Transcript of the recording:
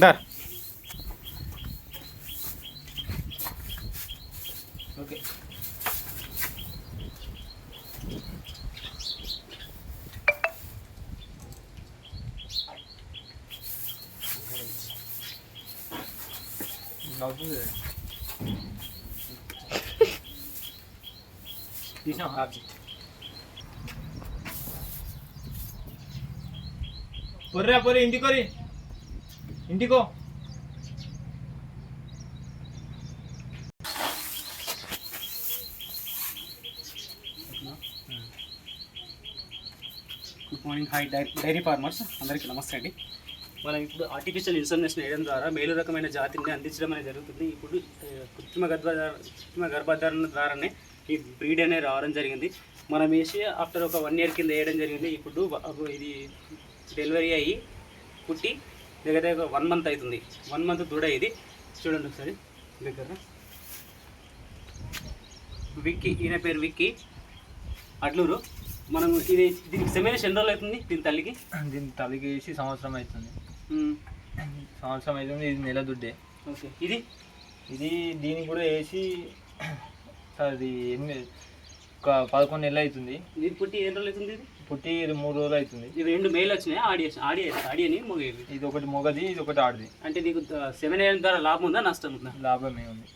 దా okay. తీసినా పొర్రా పొరి ఇంటికోరి ఇంటికో. Good morning. Hi dairy farmers అందరికీ నమస్తే అండి. మనం ఇప్పుడు ఆర్టిఫిషియల్ ఇన్సెమినేషన్ వేయడం ద్వారా మేలు రకమైన జాతిని అందించడం అనేది జరుగుతుంది. ఇప్పుడు కృత్రిమ గర్భధారణ ద్వారానే ఈ బ్రీడ్ అనేది రావడం జరిగింది. మనం వేసి ఆఫ్టర్ ఒక 1 year కింద వేయడం జరిగింది. ఇప్పుడు ఇది డెలివరీ అయ్యి పుట్టి దగ్గర 1 month అవుతుంది. 1 month దూడ ఇది. చూడండి ఒకసారి దగ్గర. విక్కీ, ఈయన పేరు విక్కీ, అడ్లూరు. మనం దీనికి సెమినేషన్ ఎన్ని రోజులు అవుతుంది? దీని తల్లికి వేసి సంవత్సరం అవుతుంది. ఇది నెల దుడ్డే. ఓకే. ఇది దీనికి కూడా వేసి అది 11 నెలలు అవుతుంది. ఇది పుట్టి ఎన్ని రోజులు అవుతుంది? పుట్టి ఇది 3 రోజులు అవుతుంది. ఇవి 2 మేల్ వచ్చినాయి, ఆడియని మొగ. ఇది ఒకటి మొగది, ఇది ఒకటి ఆడిది. అంటే నీకు 7 AM ద్వారా లాభం ఉందా నష్టం ఉందా? లాభమే ఉంది.